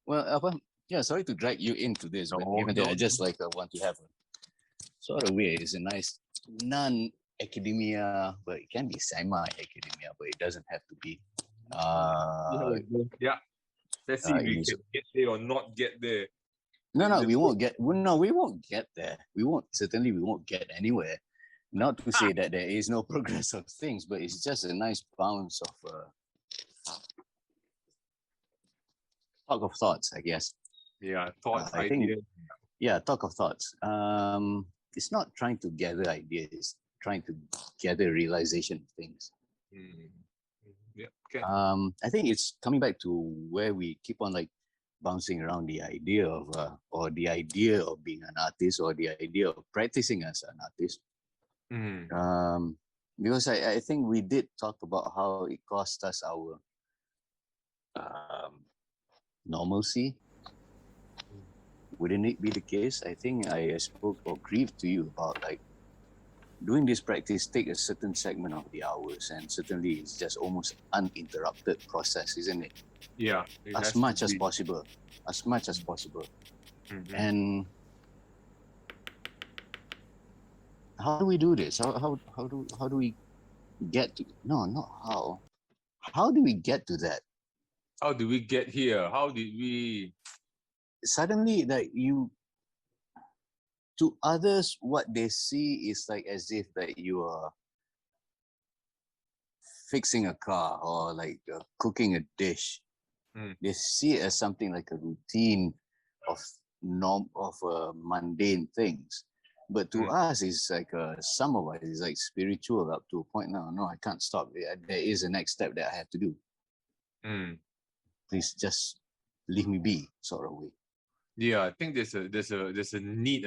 Well, yeah, sorry to drag you into this, but No, given that no. I just like want to have a sort of way, it's a nice non-academia, but it can be semi-academia, but it doesn't have to be. See how Uh, it goes. Yeah. Let's see if in we this, can get there or not get there. no, In no, the we won't get. Well, no, we won't get there. We won't. Certainly, we won't get anywhere. Not to say that there is no progress of things, but it's just a nice bounce of talk of thoughts, I guess. yeah, thoughts, I think, ideas. yeah, talk of thoughts. It's not trying to gather ideas, it's trying to gather realization of things. Mm. Yeah. Okay. I think it's coming back to where we keep on like bouncing around the idea of, or the idea of being an artist, or the idea of practicing as an artist. Mm. Because I think we did talk about how it cost us our um, normalcy. Wouldn't it be the case? I think I spoke or grieved to you about like doing this practice take a certain segment of the hours, and certainly it's just almost uninterrupted process, isn't it? Yeah. It As has to much as be. possible, as much as possible. Mm-hmm. And how do we do this? How do we get to, no, not how do we get to that? How do we get here? How did we? Suddenly, like, you, to others, what they see is like as if that you are fixing a car, or like cooking a dish. Mm. They see it as something like a routine of mundane things. But to Mm. us, it's like some of us is like spiritual up to a point. Now, no, I can't stop. There is a next step that I have to do. Mm. Please just leave me be, sort of way. Yeah, I think there's a need.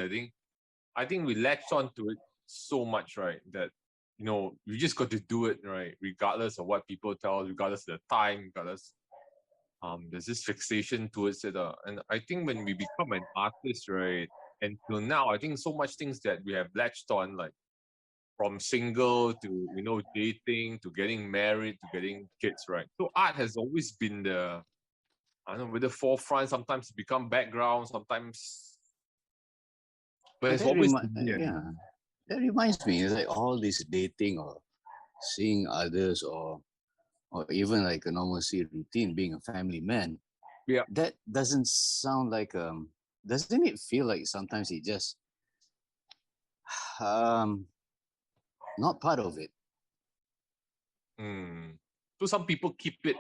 I think we latch on to it so much, right? That you just got to do it, right? Regardless of what people tell us, regardless of the time, regardless. There's this fixation towards it, and I think when we become an artist, right? Until now, I think so much things that we have latched on, like from single to dating to getting married to getting kids, right? So art has always been I don't know, with the forefront. Sometimes it become background, sometimes, but But it's always been there. yeah, that reminds me. It's like all this dating or seeing others, or even like a normalcy routine, being a family man. Yeah. That doesn't sound like doesn't it feel like sometimes it just um not part of it. Mm. So some people keep it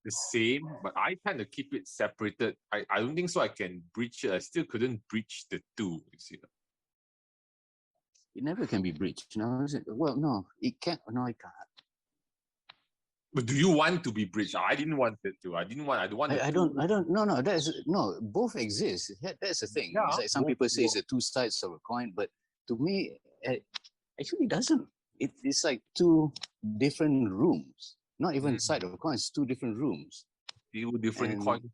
the same, but I kind of keep it separated. I don't think so. I can breach it. I still couldn't breach the two. You see. It never can be breached, is it? Well, no, it can't. No, it can't. But do you want to be breached? I didn't want it to. I don't want the two. I don't. No, no. That's no. Both exist. That's the thing. It's Yeah, like some both. people say it's the two sides of a coin, but to me, it actually doesn't. It's like two different rooms. Not even side of a coin. It's two different rooms. Two different And coins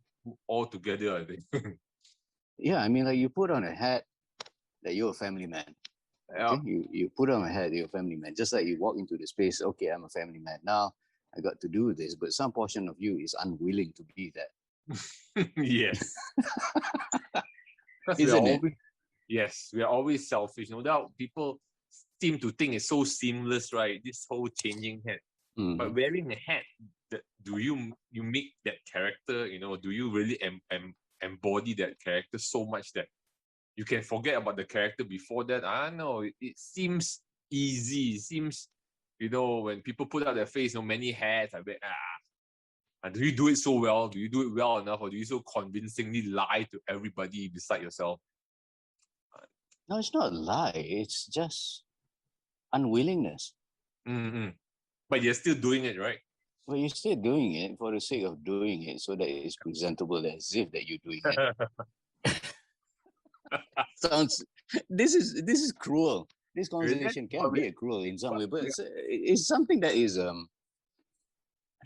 all together, I think. yeah, I mean, like you put on a hat that you're a family man. Yeah. Okay, you put on a hat, you're a family man. Just like you walk into the space, okay, I'm a family man. Now I got to do this, but some portion of you is unwilling to be that. Yes. Because Isn't it? we are always selfish. No doubt people seem to think it's so seamless, right? This whole changing hat. But Mm. wearing a hat, do you make that character, do you really embody that character so much that you can forget about the character before that? I don't know. It seems easy. It seems, when people put out their face, many hats, I bet, and do you do it so well? Do you do it well enough, or do you so convincingly lie to everybody beside yourself? No, it's not a lie. It's just unwillingness. Mm-hmm. But you're still doing it, right? Well, you're still doing it for the sake of doing it, so that it's presentable as if that you're doing it. Sounds. This is cruel. This Really? conversation can be a cruel in some But way, but yeah. it's something that is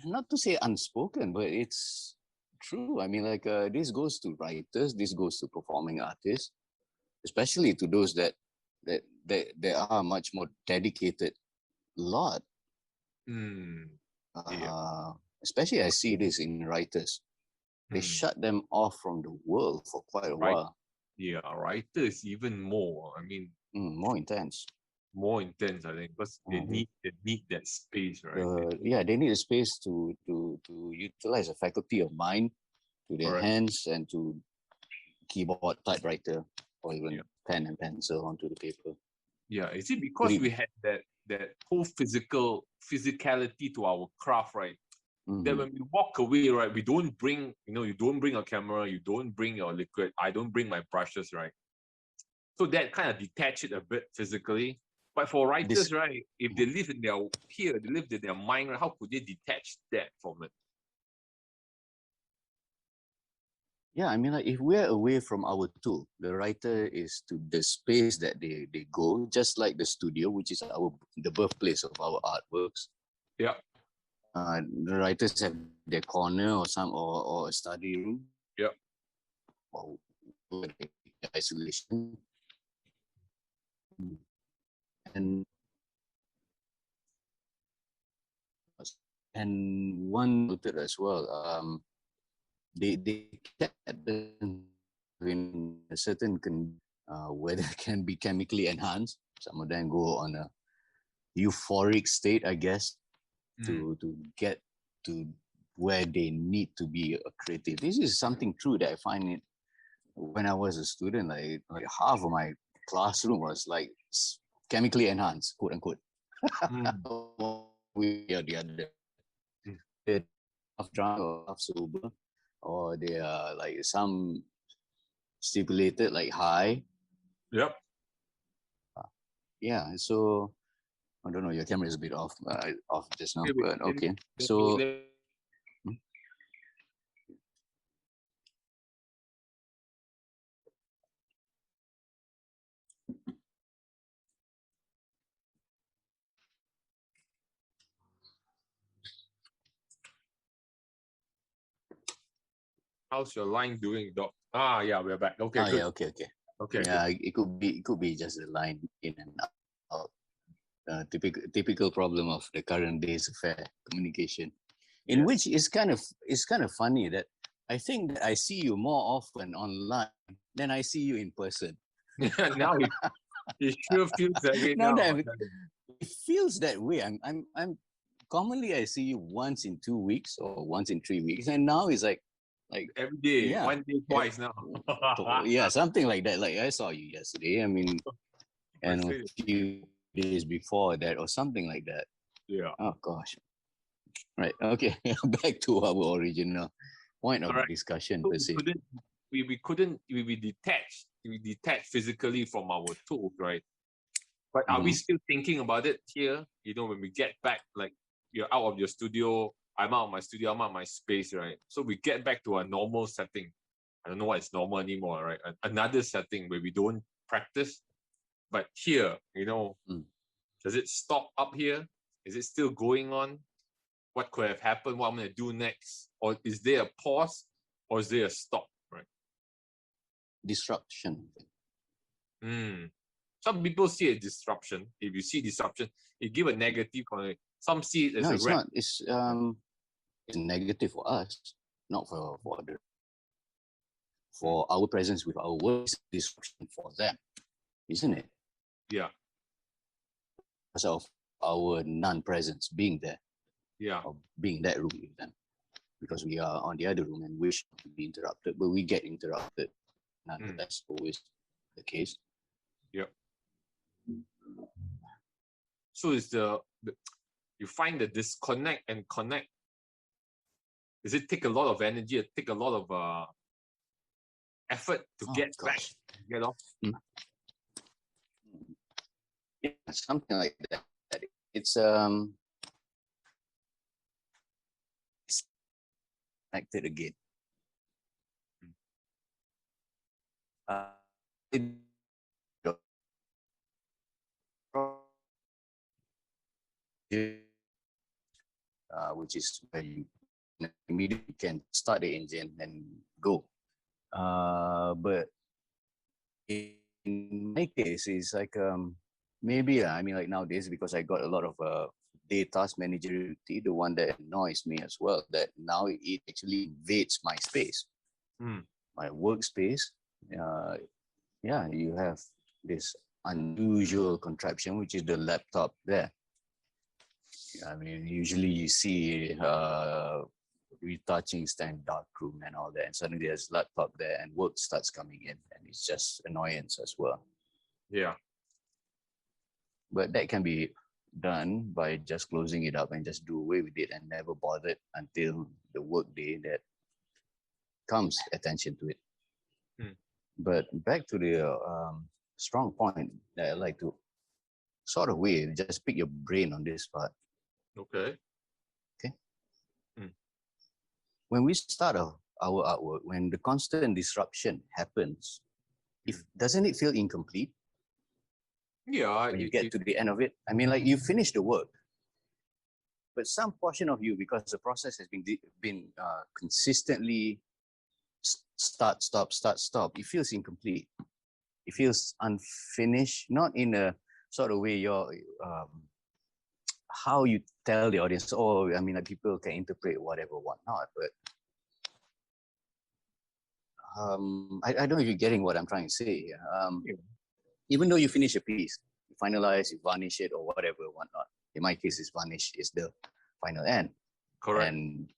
not to say unspoken, but it's true. I mean, like this goes to writers, this goes to performing artists, especially to those that are much more dedicated lot. Mm, yeah. Uh, Especially I see this in writers. They shut them off from the world for quite a Right. while. Yeah, writer is even more. I mean, More intense. more intense, I think, because they need that space, right? They need a space to utilize a faculty of mind to their Correct. hands and to keyboard, typewriter, or even Yeah. pen and pencil onto the paper. Yeah. Is it because we had that whole physicality to our craft, right? That when we walk away, right, we don't bring, you don't bring a camera, you don't bring your liquid, I don't bring my brushes, right? So that kind of detach it a bit physically. But for writers, right, if they live in they live in their mind, right, how could they detach that from it? Yeah, I mean, like if we're away from our tool, the writer is to the space that they go, just like the studio, which is the birthplace of our artworks. Yeah. The writers have their corner or a study room. Yeah. Or isolation. And one noted as well. They kept in a certain whether it can be chemically enhanced. Some of them go on a euphoric state, I guess, to get to where they need to be a creative. This is something true that I find it when I was a student. Like half of my classroom was like chemically enhanced, quote unquote. We are the other. They're half drunk or half sober, or they are like some stipulated like high. Yep. Yeah, so I don't know. Your camera is a bit off just now, but okay. So how's your line doing, Doc? Yeah, we're back. Okay, good. Yeah, okay. Okay, Yeah, good. it could be just a line in and out. Typical problem of the current days affair communication, in which it's kind of funny that I think that I see you more often online than I see you in person. Now it sure feels that way now. It feels that way. I'm commonly I see you once in 2 weeks or once in 3 weeks, and now it's like every day, one day, twice now. Yeah, something like that. Like I saw you yesterday. I mean, and a few days before that, or something like that. Yeah. Oh gosh. Right. Okay. Back to our original point of discussion. So we detach physically from our tools, right? But are we still thinking about it here? When we get back, like you're out of your studio, I'm out of my studio, I'm out of my space, right? So we get back to a normal setting. I don't know what is normal anymore, right? Another setting where we don't practice. But here, does it stop up here? Is it still going on? What could have happened? What I'm going to do next? Or is there a pause? Or is there a stop? Right? Disruption. Some people see a disruption. If you see disruption, it give a negative connotation. Some see it as it's not. It's negative for us, not for our presence with our work. It's disruption for them, isn't it? Yeah. Because of our non-presence being there. Yeah. Or being that room with them. Because we are on the other room and wish to be interrupted, but we get interrupted. That's always the case. Yep. So it's you find the disconnect and connect. Does it take a lot of energy? It take a lot of effort to get back, get off? Yeah, something like that. It's connected again. Which is where you immediately can start the engine and go. But in my case, it's like maybe I mean like nowadays because I got a lot of day task manageriality, the one that annoys me as well, that now it actually invades my space, my workspace. Yeah, you have this unusual contraption, which is the laptop there. I mean, usually you see retouching stand dark room and all that, and suddenly there's laptop there and work starts coming in, and it's just annoyance as well. Yeah. But that can be done by just closing it up and just do away with it and never bother until the work day that comes attention to it. But back to the strong point that I like to sort of way, just pick your brain on this part. Okay. When we start our artwork, when the constant disruption happens, doesn't it feel incomplete? Yeah. When you get to the end of it, I mean, like you finish the work, but some portion of you, because the process has been consistently start, stop, it feels incomplete. It feels unfinished, not in a sort of way how you tell the audience, I mean, like people can interpret whatever, whatnot, but I don't know if you're getting what I'm trying to say. Even though you finish a piece, you finalize, you varnish it or whatever, whatnot. In my case, it's varnish is the final end. Correct.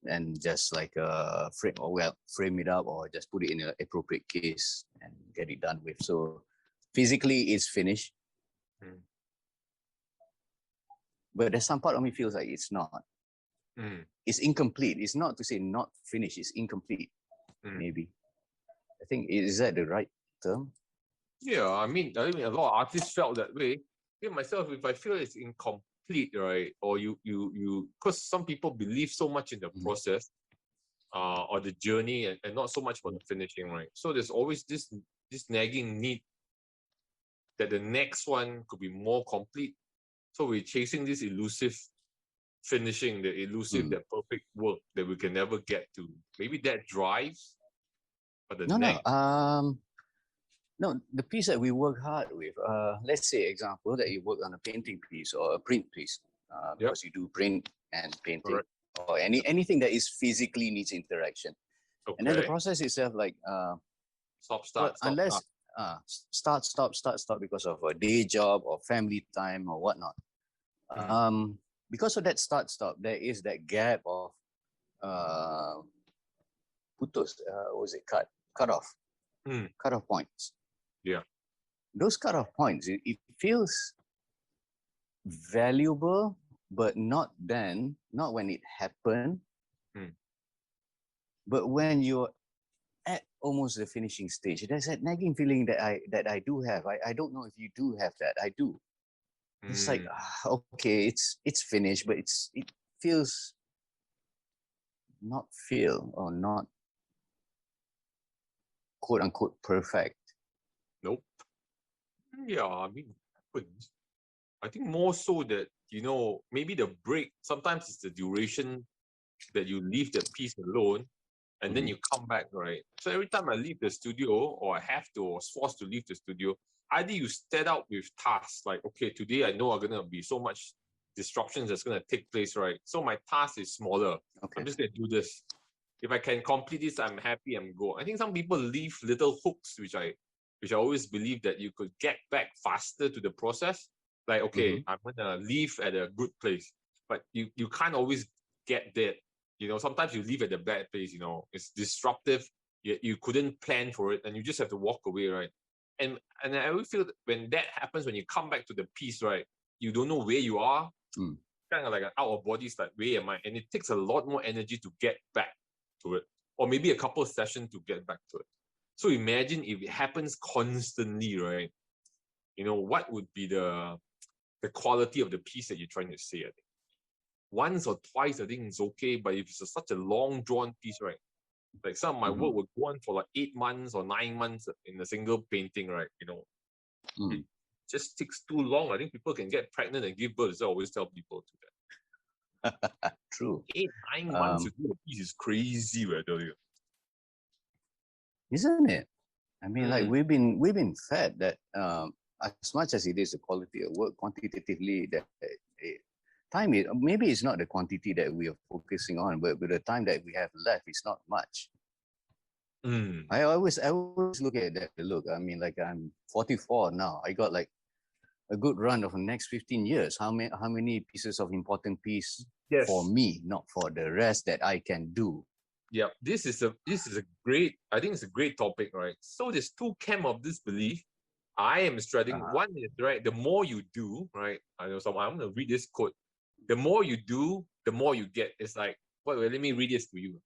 And just like frame it up or just put it in an appropriate case and get it done with. So physically, it's finished. But there's some part of me feels like it's not. It's incomplete. It's not to say not finished. It's incomplete. Maybe. I think, is that the right term? Yeah, I mean, a lot of artists felt that way. Me myself, if I feel it's incomplete, right, or you, because some people believe so much in the process, or the journey, and not so much for the finishing, right? So there's always this nagging need that the next one could be more complete. So we're chasing this elusive finishing, the elusive, that perfect work that we can never get to. Maybe that drives, but No, the piece that we work hard with, let's say example that you work on a painting piece or a print piece, because you do print and painting. Correct. Or anything that is physically needs interaction. Okay. And then the process itself, like start, stop because of a day job or family time or whatnot. Because of that start, stop, there is that gap of putus, cut off points. Yeah. Those cut-off points, it feels valuable, but not when it happened, but when you're at almost the finishing stage. There's that nagging feeling that I do have. I don't know if you do have that. I do. It's like, okay, it's finished, but it feels not quote unquote perfect. Nope. Yeah, I mean, I think more so that, maybe the break, sometimes it's the duration that you leave the piece alone and then you come back, right? So every time I leave the studio, or I have to, or was forced to leave the studio, either you set out with tasks like, okay, today I know are going to be so much disruptions that's going to take place, right? So my task is smaller. Okay. I'm just going to do this. If I can complete this, I'm happy, I'm go. I think some people leave little hooks, which I always believe that you could get back faster to the process. Like, okay, I'm going to leave at a good place, but you can't always get there. Sometimes you leave at a bad place, it's disruptive. You couldn't plan for it and you just have to walk away, right? And I always feel that when that happens, when you come back to the piece, right, you don't know where you are. Kind of like an out of body, like, where am I? And it takes a lot more energy to get back to it, or maybe a couple of sessions to get back to it. So imagine if it happens constantly, right? What would be the quality of the piece that you're trying to say? I think once or twice, I think it's okay, but if it's such a long drawn piece, right? Like some of my work would go on for like 8 months or 9 months in a single painting, right? It just takes too long. I think people can get pregnant and give birth. I always tell people to that. True. 8-9 months to do a piece is crazy, right? I tell you. Isn't it? I mean, like we've been fed that as much as it is the quality of work, quantitatively, that time is, maybe it's not the quantity that we are focusing on, but the time that we have left is not much. I always look at that. Look, I mean, like I'm 44 now. I got like a good run of the next 15 years. How many pieces of important piece for me, not for the rest that I can do. Yeah, this is a great, I think it's a great topic, right? So there's two camp of this belief. I am studying. One is, right, the more you do, right? I know some. I'm gonna read this quote. The more you do, the more you get. It's like, well, let me read this to you.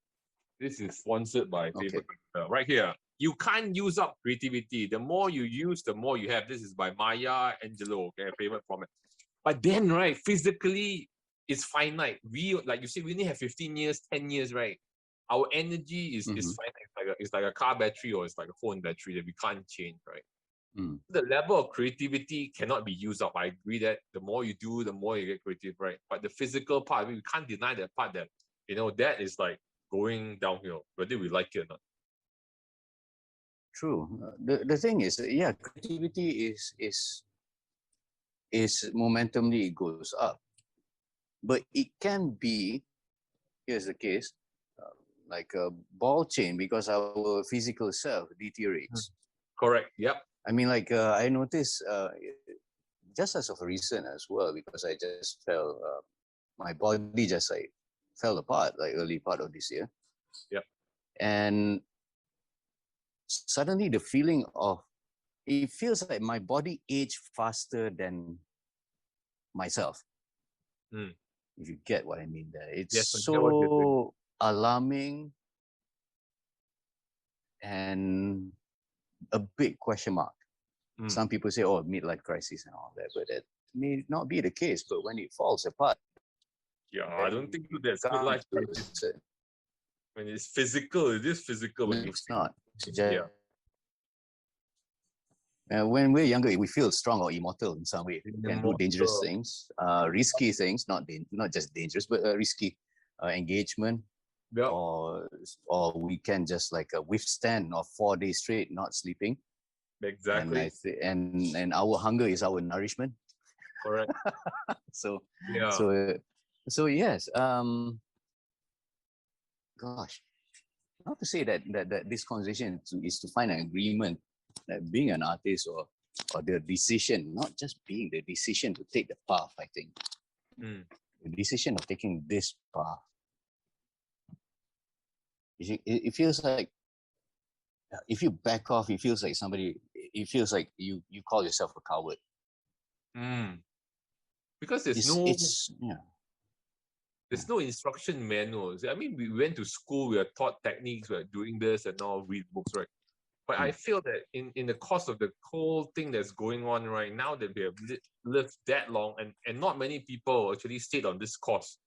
This is sponsored by favorite right here. You can't use up creativity. The more you use, the more you have. This is by Maya Angelou, okay, favorite comment. But then, right, physically, it's finite. We, like you said, we only have 15 years, 10 years, right? Our energy is finite. It's like a car battery, or it's like a phone battery that we can't change, right? The level of creativity cannot be used up. I agree that the more you do, the more you get creative, right? But the physical part, we can't deny that part, that, that is like going downhill, whether we like it or not. True. The thing is, yeah, creativity is momentumly, it goes up, but it can be, here's the case, like a ball chain, because our physical self deteriorates. Correct. Yep. I mean, like I noticed just as of recent as well, because I just fell, my body just like fell apart like early part of this year. Yep. And suddenly the feeling of, it feels like my body aged faster than myself. If you get what I mean there. It's so alarming and a big question mark. Some people say, oh, midlife crisis and all that, but that may not be the case. But when it falls apart, yeah, I don't think that's midlife crisis. When it's physical, it is physical. When it's not. When we're younger, we feel strong or immortal in some way. We can do dangerous things, risky things, not just dangerous, but risky engagement. Yep. Or we can just like withstand of 4 days straight not sleeping. Exactly. And our hunger is our nourishment. Correct. So yes. Gosh, not to say that this conversation is to find an agreement that being an artist or the decision, not just being the decision to take the path. I think the decision of taking this path, it feels like, if you back off, it feels like you call yourself a coward. Because there's no instruction manuals. I mean, we went to school, we are taught techniques, we're doing this and all, read books, right? But I feel that in the course of the whole thing that's going on right now, that we have lived that long, and not many people actually stayed on this course.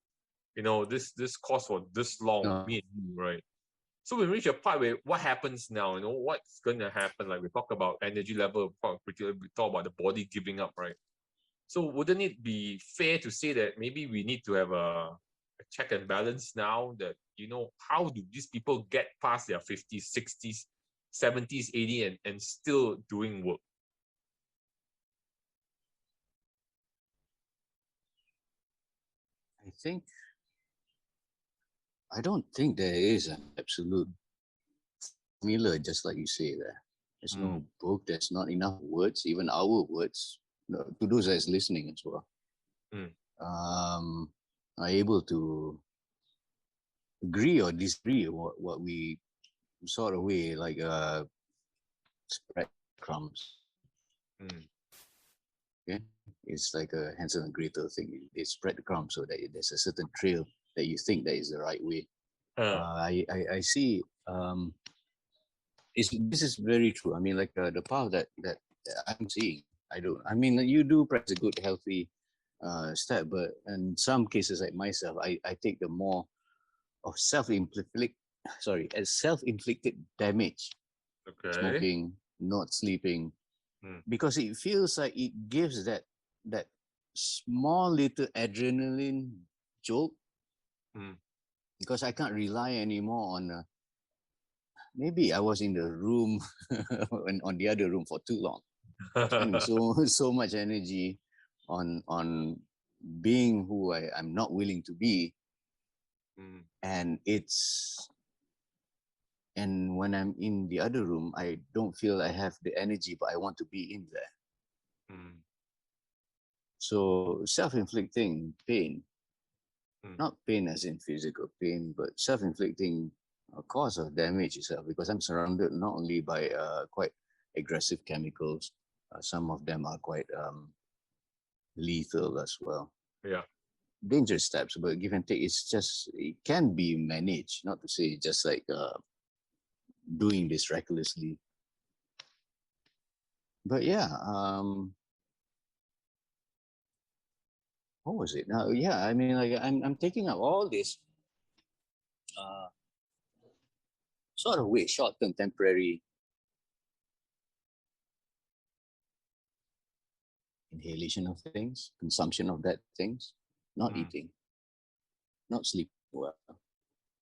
This course for this long, me and you, right? So we reach a part where what happens now? What's going to happen? Like we talk about energy level, we talk about the body giving up, right? So wouldn't it be fair to say that maybe we need to have a check and balance now, that, how do these people get past their 50s, 60s, 70s, 80s and still doing work? I don't think there is an absolute formula, just like you say there. There's no book, there's not enough words, even our words, to those that's listening as well, are able to agree or disagree what we sort of way, like spread crumbs. Okay, it's like a Hansel and Gretel thing. They spread the crumbs so that there's a certain trail that you think that is the right way. I see. This is very true. I mean, like the path that I'm seeing. I mean, you do practice a good, healthy step, but in some cases, like myself, I take the more of self-inflicted damage. Okay. Smoking, not sleeping, because it feels like it gives that small little adrenaline jolt. Because I can't rely anymore on maybe I was in the room on the other room for too long, spending so much energy on being who I'm not willing to be. Mm. And when I'm in the other room, I don't feel I have the energy, but I want to be in there. Mm. So self-inflicting pain, Mm. not pain as in physical pain, but self-inflicting cause of damage itself, because I'm surrounded not only by quite aggressive chemicals, some of them are quite lethal as well. Yeah. Dangerous steps, but give and take, it can be managed, not to say just like doing this recklessly. But yeah, what was it? Now, yeah, I mean, like I'm taking up all this uh, sort of way, short-term, temporary inhalation of things, consumption of that things, not Mm. eating, not sleeping well.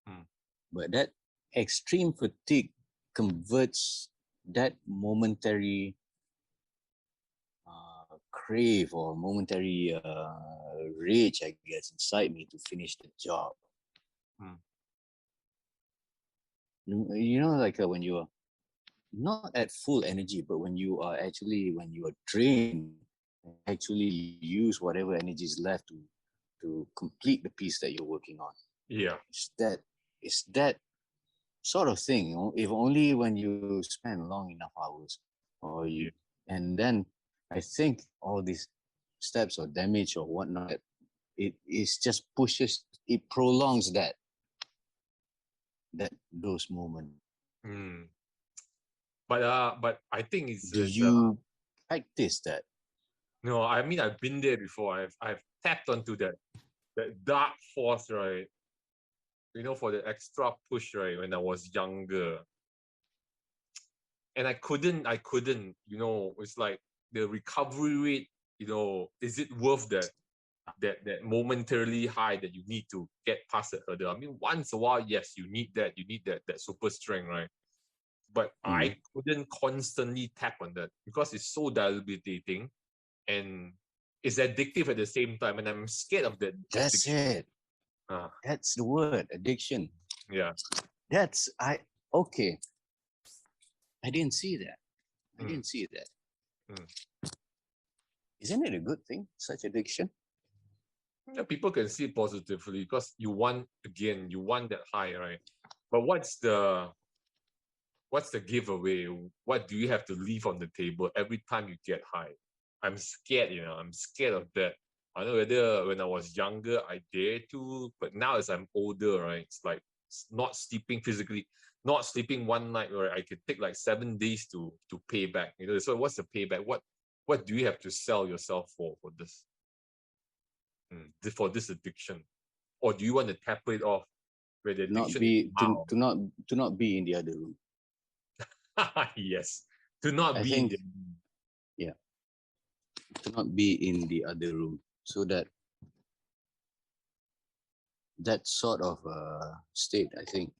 Mm. But that extreme fatigue converts that momentary crave or momentary rage, I guess, inside me to finish the job. Mm. You know, like when you're not at full energy, but when you are drained, actually use whatever energy is left to complete the piece that you're working on. Yeah. It's that sort of thing. If only when you spend long enough hours, or you, Yeah. and then I think all these steps or damage or whatnot, it is just pushes, it prolongs those moments. Mm. But I think Do you practice that? no, I mean I've been there before. I've tapped onto that dark force, right? For the extra push, right, when I was younger. And I couldn't, it's like the recovery rate, is it worth that momentarily high that you need to get past that hurdle? I mean, once a while, yes, you need that super strength, right? But Mm. I couldn't constantly tap on that because it's so debilitating and it's addictive at the same time, and I'm scared of that That's addiction. it. Ah, That's the word, addiction. yeah. That's okay. I didn't see that. I Mm, didn't see that. mm. Isn't it a good thing, such addiction? Yeah, people can see it positively because you want that high, right? But what's the giveaway? What do you have to leave on the table every time you get high? I'm scared, I'm scared of that. I know whether when I was younger I dare to, but now as I'm older, right, it's like not sleeping physically, not sleeping one night, where I could take like 7 days to pay back. So what's the payback? What do you have to sell yourself for this? For this addiction? Or do you want to tap it off where the To not addiction is be mild? to not be in the other room. Yes. To not I be in think, the yeah, to not be in the other room, so that sort of state, I think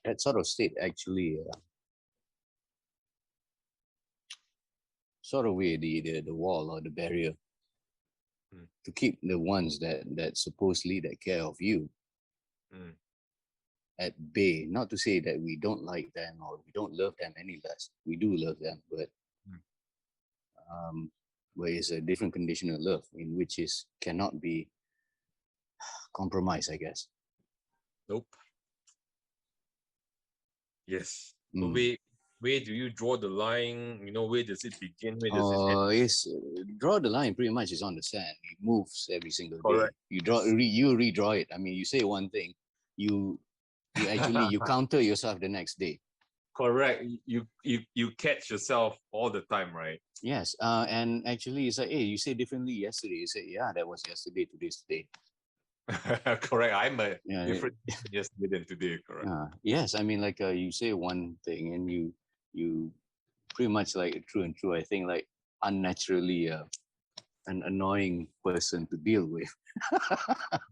that sort of state actually sort of way the wall or the barrier Mm, to keep the ones that supposedly that care of you mm, at bay. Not to say that we don't like them or we don't love them any less. We do love them, but mm. um, where it's a different condition of love in which is cannot be compromised, I guess. Nope. Yes. So Mm. where do you draw the line? Where does it begin? Where does it end? It's draw the line pretty much is on the sand. It moves every single day. Correct. You redraw it. I mean, you say one thing, you you counter yourself the next day. Correct. You catch yourself all the time, right? Yes, and actually, it's like, hey, you say differently yesterday. You say, yeah, that was yesterday. Today's today. Correct. I'm a Yeah, different yesterday than today. Correct. yes. I mean, like you say one thing, and you pretty much like true and true. I think like unnaturally an annoying person to deal with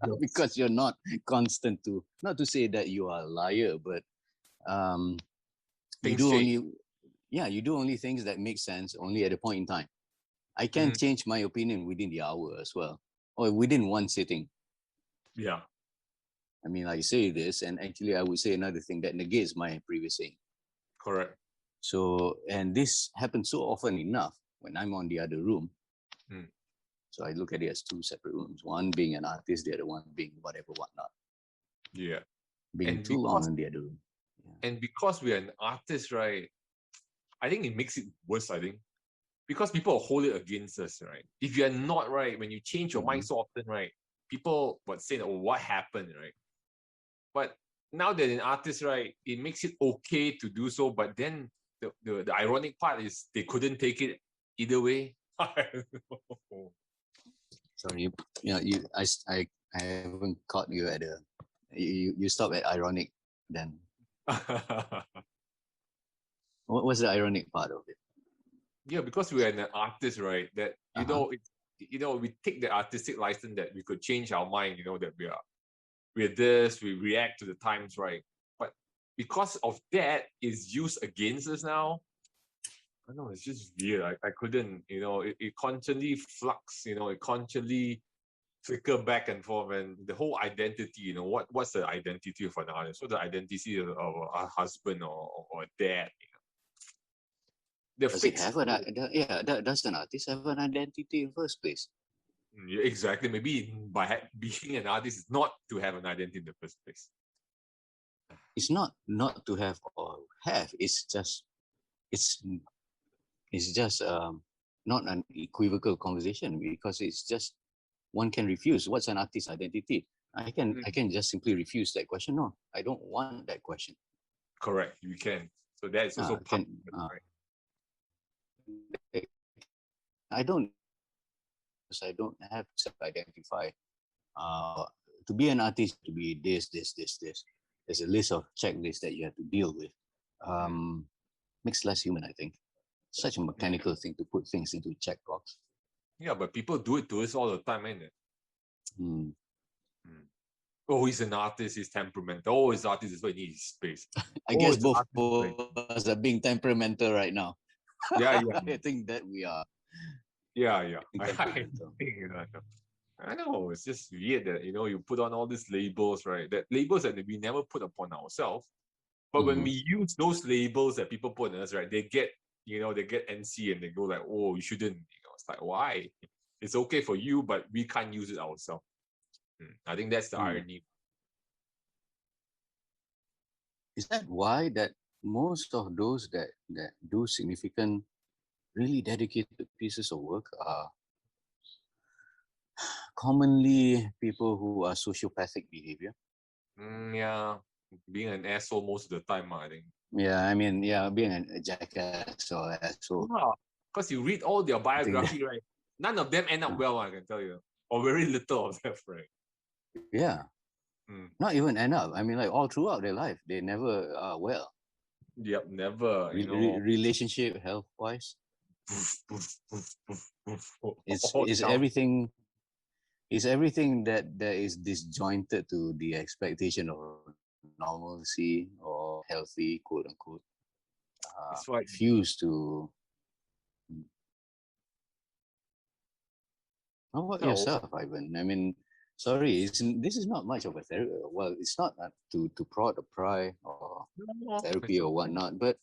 Yes. because you're not constant to. Not to say that you are a liar, but um, you Things do change. only, yeah, you do only things that make sense only at a point in time. I can change my opinion within the hour as well, or within one sitting. Yeah. I mean, I say this, and actually, I would say another thing that negates my previous saying. Correct. So, and this happens so often enough when I'm on the other room. Mm. So I look at it as two separate rooms, one being an artist, the other one being whatever, whatnot. Yeah. Being And too long in the other room. Yeah. and because we're an artist, right? I think it makes it worse, I think. Because people hold it against us, right? If you're not, right, when you change your mind so often, right, people would say, oh, what happened, right? But now that an artist, right, it makes it okay to do so. But then the ironic part is they couldn't take it either way. Sorry, I haven't caught you at a. You stop at ironic then. What was the ironic part of it? Yeah, because we're an artist, right? That we take the artistic license that we could change our mind. That we're this, we react to the times, right? But because of that, is used against us now. I know it's just weird. I couldn't, it constantly flux, it constantly flicker back and forth, and the whole identity, what's the identity of an artist? What's the identity of a husband or a dad? The Does it fixed, have does an artist have an identity in the first place? yeah, exactly. Maybe by being an artist is not to have an identity in the first place. It's not to have or have. It's just not an equivocal conversation, because it's just one can refuse. What's an artist's identity? I can just simply refuse that question. No, I don't want that question. Correct. You can. So that's also part of it, right? I don't, because I don't have to self-identify. To be an artist, to be this. There's a list of checklists that you have to deal with. Makes less human, I think. Such a mechanical thing to put things into a checkbox. Yeah, but people do it to us all the time, ain't it? Mm. Oh, he's an artist, he's temperamental. Oh, he's artist is why he needs space. I guess both of us are being temperamental right now. Yeah. I think that we are. Yeah. I know, it's just weird that, you put on all these labels, right? That labels that we never put upon ourselves. But when we use those labels that people put on us, right, they get NC and they go like, oh, you shouldn't. It's like, why? It's okay for you, but we can't use it ourselves. I think that's the irony. Is that why that most of those that do significant, really dedicated pieces of work are commonly people who are sociopathic behavior? Yeah, being an asshole most of the time, I think. Yeah, I mean, being a jackass or asshole. Because you read all their biography, right? None of them end up well, I can tell you. Or very little of them, right? Yeah. Not even end up. I mean, like all throughout their life, they never are well. Yep, never. Relationship, health-wise. Is everything that is disjointed to the expectation of normalcy or healthy, quote unquote. Refuse to. How about yourself, Ivan? I mean, sorry, this is not much of a therapy. Well, it's not to prod or pry or therapy or whatnot, but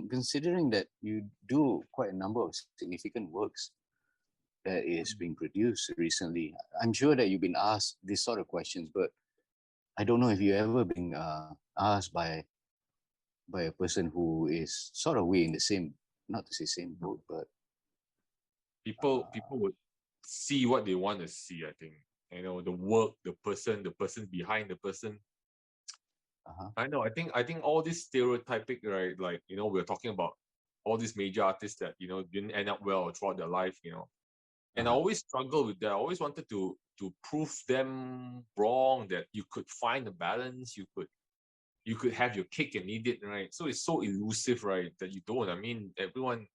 considering that you do quite a number of significant works that is being produced recently, I'm sure that you've been asked this sort of questions, but I don't know if you ever been asked by a person who is sort of in the same, not to say same boat, but people would see what they want to see. I think the work, the person behind the person. I know. I think all this stereotypic, right? Like we're talking about all these major artists that didn't end up well throughout their life. And I always struggled with that. I always wanted to prove them wrong, that you could find a balance. You could have your cake and eat it, right? So it's so elusive, right? That you don't. I mean, everyone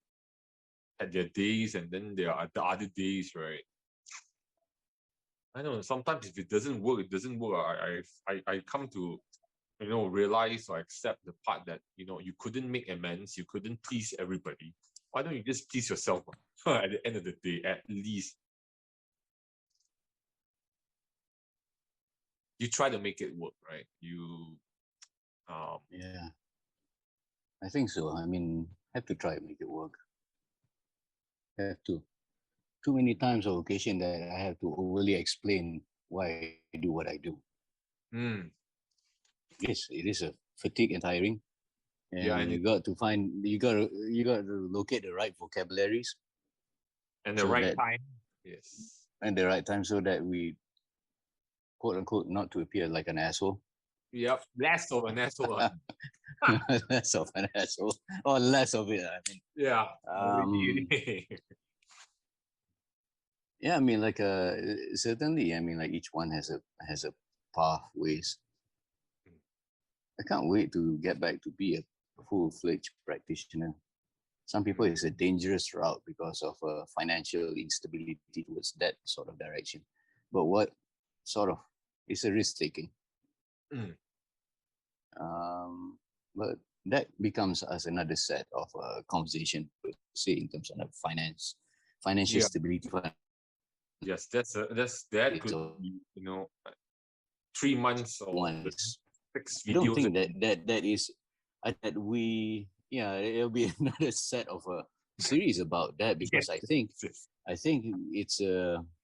had their days, and then there are the other days, right? I know. Sometimes if it doesn't work, it doesn't work. I come to realize or accept the part that you couldn't make amends, you couldn't please everybody. why don't you just please yourself? At the end of the day, at least you try to make it work, right? You Yeah, I think so. I mean, have to try to make it work. Have to. Too many times or occasion that I have to overly explain why I do what I do. mm, It is a fatigue and tiring, yeah, and you got to locate the right vocabularies and the so right that time. Yes. and the right time so that we quote unquote not to appear like an asshole. Yep. Less of an asshole. Less of an asshole or less of it. I mean, Yeah. um, yeah, I mean, like certainly. I mean, like each one has a pathways. I can't wait to get back to be a full-fledged practitioner. Some people it's a dangerous route because of financial instability towards that sort of direction. But what sort of it's a risk taking. Mm. But that becomes as another set of conversation, say in terms of financial Yeah. stability. Yes, that could be 3 months or One is 6 I don't videos. think that is that we yeah it'll be another set of a series about that because Yes. I think it's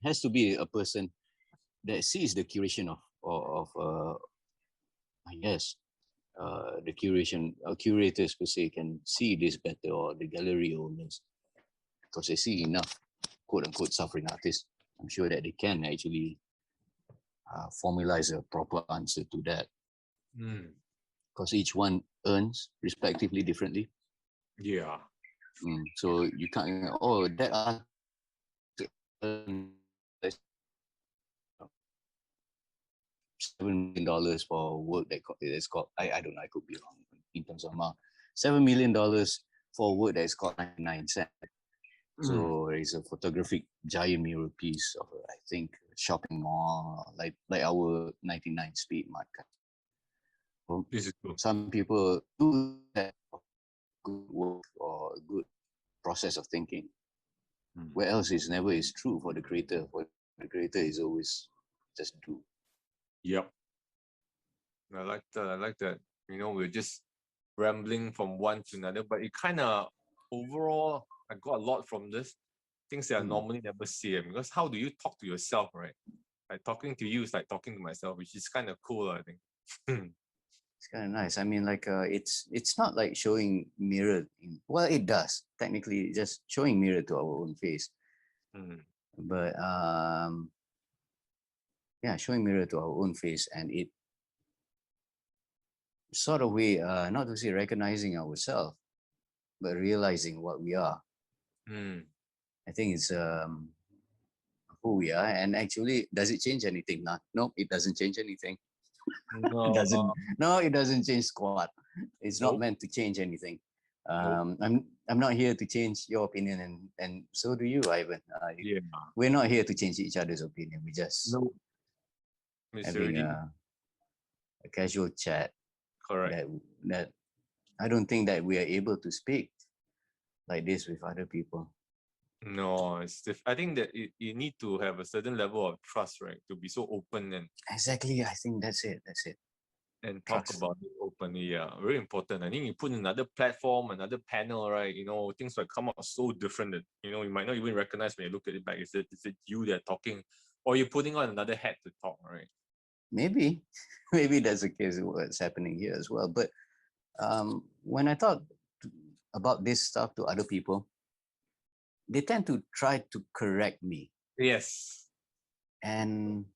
has to be a person that sees the curation of I guess the curators per se can see this better or the gallery owners because they see enough quote unquote suffering artists. I'm sure that they can actually formalize a proper answer to that Mm. because each one earns respectively differently. Yeah. So you can't that artist earns $7 million for work that's called I don't know, I could be wrong in terms of amount. $7 million for work that is called 99 cents. So it's a photographic giant mural piece of I think shopping mall like our 99 speed market. Well, This is cool. some people do that good work or good process of thinking. Where else is never is true for the creator. For the creator is always just do. Yep. I like that. I like that. We're just rambling from one to another, but it kind of overall, I got a lot from this. Things that I normally never say. Because how do you talk to yourself, right? Like talking to you is like talking to myself, which is kind of cool, I think. It's kind of nice. I mean, like it's not like showing mirror. Well, it does technically just showing mirror to our own face, but yeah, showing mirror to our own face, and it sort of way not to say recognizing ourselves, but realizing what we are. I think it's who we are, and actually, does it change anything? No, it doesn't change anything. No, It doesn't. No, it doesn't change squat. It's not nope, meant to change anything. nope. I'm not here to change your opinion, and so do you, Ivan. Yeah, We're not here to change each other's opinion. We just no. It's having already a casual chat. correct. That I don't think that we are able to speak like this with other people. No, I think that you need to have a certain level of trust, right? To be so open Exactly. I think that's it. That's it. and talk Trust. about it openly. Yeah, very important. I think you put another platform, another panel, right? Things might come out so different that you might not even recognize when you look at it back. Is it you that talking, or you're putting on another hat to talk, right? Maybe, maybe that's the case. What's happening here as well. But when I talk about this stuff to other people, they tend to try to correct me, Yes. and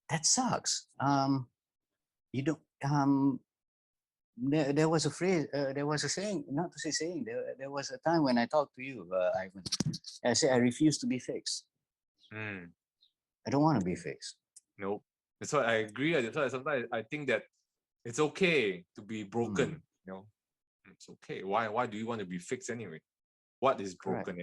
that sucks. You don't. There was a phrase. There was a saying. Not to say saying. There was a time when I talked to you, Ivan. I said I refuse to be fixed. I don't want to be fixed. Nope. That's why I agree. That's why sometimes I think that it's okay to be broken. It's okay. Why do you want to be fixed anyway? What is Correct. broken?